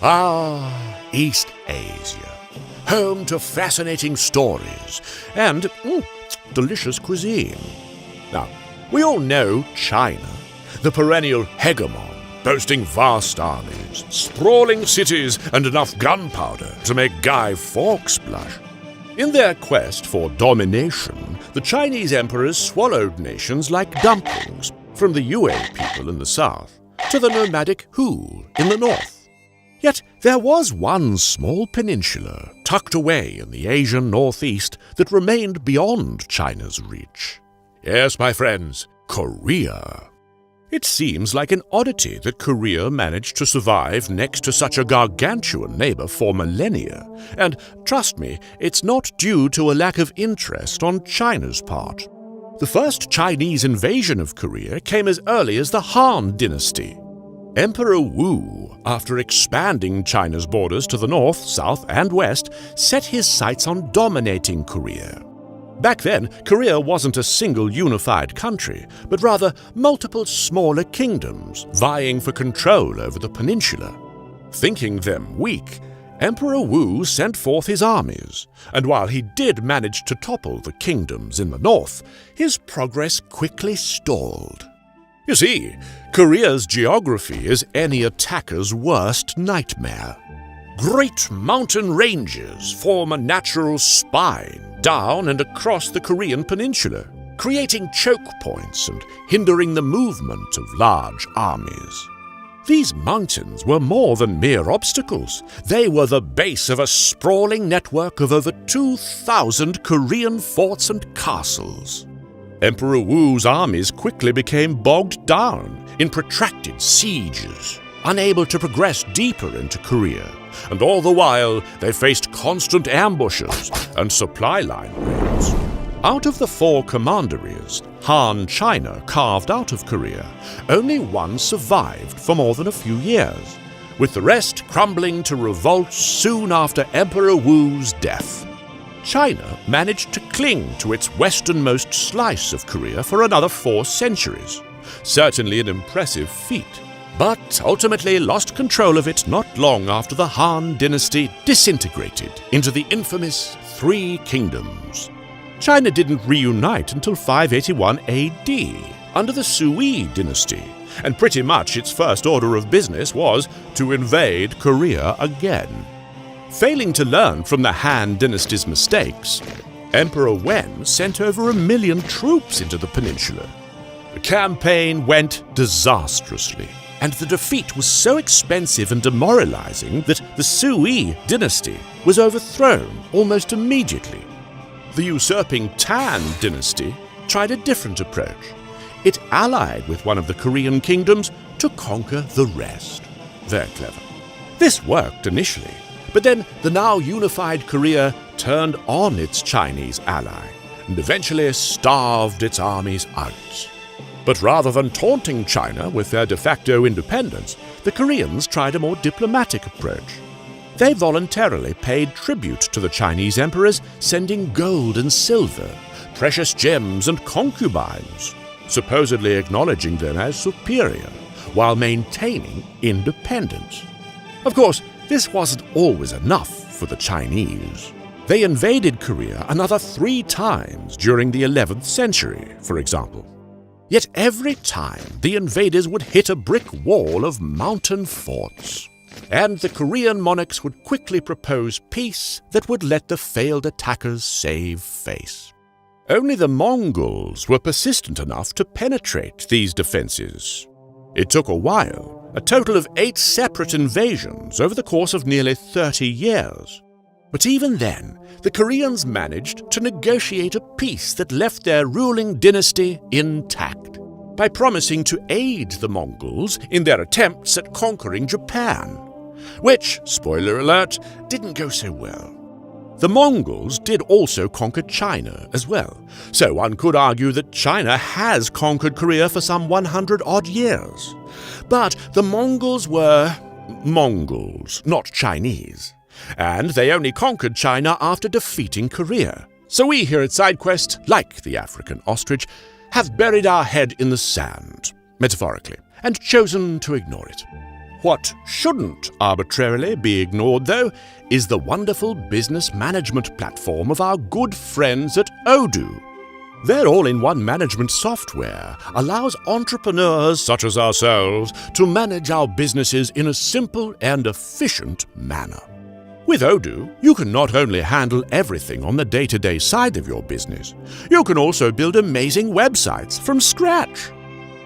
Ah, East Asia, home to fascinating stories and delicious cuisine. Now, we all know China, the perennial hegemon, boasting vast armies, sprawling cities, and enough gunpowder to make Guy Fawkes blush. In their quest for domination, the Chinese emperors swallowed nations like dumplings, from the Yue people in the south to the nomadic Hu in the north. Yet there was one small peninsula tucked away in the Asian northeast that remained beyond China's reach. Yes, my friends, Korea. It seems like an oddity that Korea managed to survive next to such a gargantuan neighbor for millennia, and trust me, it's not due to a lack of interest on China's part. The first Chinese invasion of Korea came as early as the Han Dynasty. Emperor Wu, after expanding China's borders to the north, south, and west, set his sights on dominating Korea. Back then, Korea wasn't a single unified country, but rather multiple smaller kingdoms vying for control over the peninsula. Thinking them weak, Emperor Wu sent forth his armies, and while he did manage to topple the kingdoms in the north, his progress quickly stalled. You see, Korea's geography is any attacker's worst nightmare. Great mountain ranges form a natural spine down and across the Korean peninsula, creating choke points and hindering the movement of large armies. These mountains were more than mere obstacles. They were the base of a sprawling network of over 2,000 Korean forts and castles. Emperor Wu's armies quickly became bogged down in protracted sieges, unable to progress deeper into Korea, and all the while they faced constant ambushes and supply line raids. Out of the 4 commanderies Han China carved out of Korea, only one survived for more than a few years, with the rest crumbling to revolt soon after Emperor Wu's death. China managed to cling to its westernmost slice of Korea for another 4 centuries, certainly an impressive feat, but ultimately lost control of it not long after the Han Dynasty disintegrated into the infamous 3 kingdoms. China didn't reunite until 581 AD, under the Sui dynasty, and pretty much its first order of business was to invade Korea again. Failing to learn from the Han dynasty's mistakes, Emperor Wen sent over 1 million troops into the peninsula. The campaign went disastrously, and the defeat was so expensive and demoralizing that the Sui dynasty was overthrown almost immediately. The usurping Tan dynasty tried a different approach. It allied with one of the Korean kingdoms to conquer the rest. Very clever. This worked initially, but then the now unified Korea turned on its Chinese ally and eventually starved its armies out. But rather than taunting China with their de facto independence, the Koreans tried a more diplomatic approach. They voluntarily paid tribute to the Chinese emperors, sending gold and silver, precious gems and concubines, supposedly acknowledging them as superior, while maintaining independence. Of course, this wasn't always enough for the Chinese. They invaded Korea another 3 times during the 11th century, for example. Yet every time the invaders would hit a brick wall of mountain forts, and the Korean monarchs would quickly propose peace that would let the failed attackers save face. Only the Mongols were persistent enough to penetrate these defenses. It took a while, a total of 8 separate invasions over the course of nearly 30 years. But even then, the Koreans managed to negotiate a peace that left their ruling dynasty intact by promising to aid the Mongols in their attempts at conquering Japan, which, spoiler alert, didn't go so well. The Mongols did also conquer China as well, so one could argue that China has conquered Korea for some 100-odd years. But the Mongols were Mongols, not Chinese, and they only conquered China after defeating Korea. So we here at SideQuest, like the African ostrich, have buried our head in the sand, metaphorically, and chosen to ignore it. What shouldn't arbitrarily be ignored, though, is the wonderful business management platform of our good friends at Odoo. Their all-in-one management software allows entrepreneurs such as ourselves to manage our businesses in a simple and efficient manner. With Odoo, you can not only handle everything on the day-to-day side of your business, you can also build amazing websites from scratch.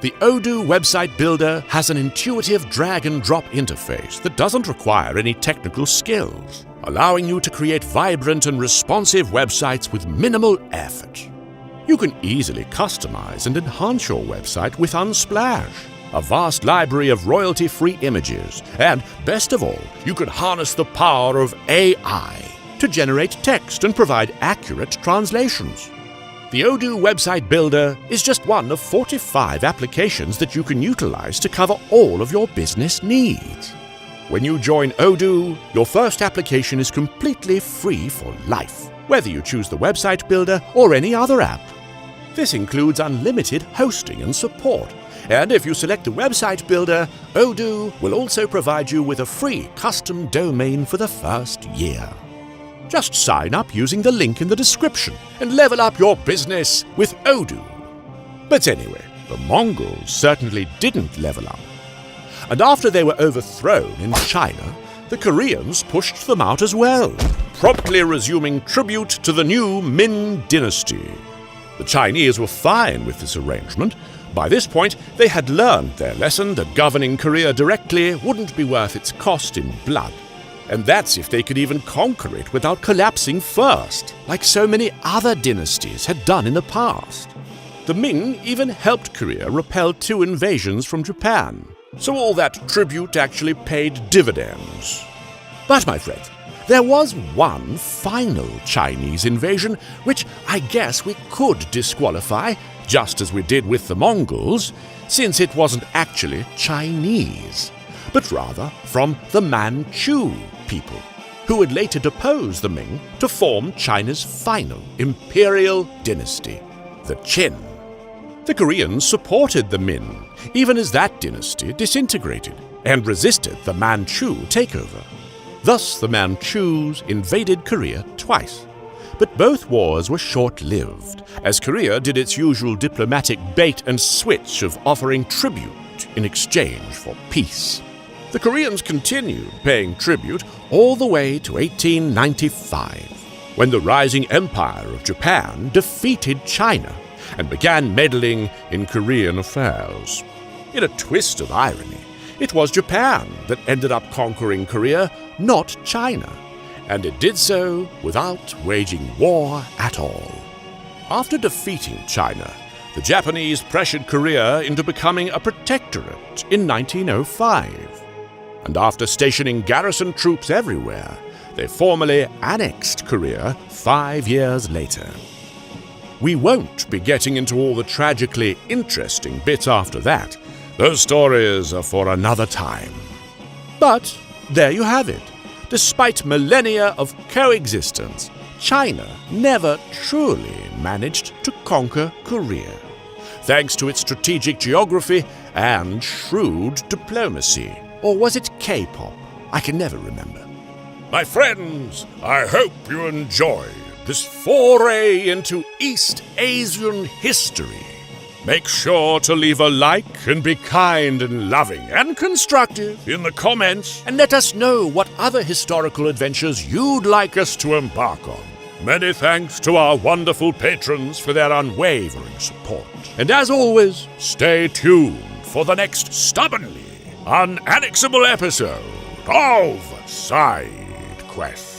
The Odoo Website Builder has an intuitive drag-and-drop interface that doesn't require any technical skills, allowing you to create vibrant and responsive websites with minimal effort. You can easily customize and enhance your website with Unsplash, a vast library of royalty-free images, and, best of all, you can harness the power of AI to generate text and provide accurate translations. The Odoo Website Builder is just one of 45 applications that you can utilize to cover all of your business needs. When you join Odoo, your first application is completely free for life, whether you choose the Website Builder or any other app. This includes unlimited hosting and support, and if you select the Website Builder, Odoo will also provide you with a free custom domain for the first year. Just sign up using the link in the description and level up your business with Odoo. But anyway, the Mongols certainly didn't level up. And after they were overthrown in China, the Koreans pushed them out as well, promptly resuming tribute to the new Min dynasty. The Chinese were fine with this arrangement. By this point, they had learned their lesson that governing Korea directly wouldn't be worth its cost in blood. And that's if they could even conquer it without collapsing first, like so many other dynasties had done in the past. The Ming even helped Korea repel 2 invasions from Japan, so all that tribute actually paid dividends. But my friends, there was one final Chinese invasion which I guess we could disqualify, just as we did with the Mongols, since it wasn't actually Chinese, but rather from the Manchu people, who would later depose the Ming to form China's final imperial dynasty, the Qin. The Koreans supported the Min, even as that dynasty disintegrated, and resisted the Manchu takeover. Thus the Manchus invaded Korea twice. But both wars were short-lived, as Korea did its usual diplomatic bait and switch of offering tribute in exchange for peace. The Koreans continued paying tribute all the way to 1895, when the rising empire of Japan defeated China and began meddling in Korean affairs. In a twist of irony, it was Japan that ended up conquering Korea, not China, and it did so without waging war at all. After defeating China, the Japanese pressured Korea into becoming a protectorate in 1905. And after stationing garrison troops everywhere, they formally annexed Korea 5 years later. We won't be getting into all the tragically interesting bits after that. Those stories are for another time. But there you have it. Despite millennia of coexistence, China never truly managed to conquer Korea, thanks to its strategic geography and shrewd diplomacy. Or was it K-pop? I can never remember. My friends, I hope you enjoyed this foray into East Asian history. Make sure to leave a like and be kind and loving and constructive in the comments, and let us know what other historical adventures you'd like us to embark on. Many thanks to our wonderful patrons for their unwavering support. And as always, stay tuned for the next stubbornly unannexable episode of Side Quest.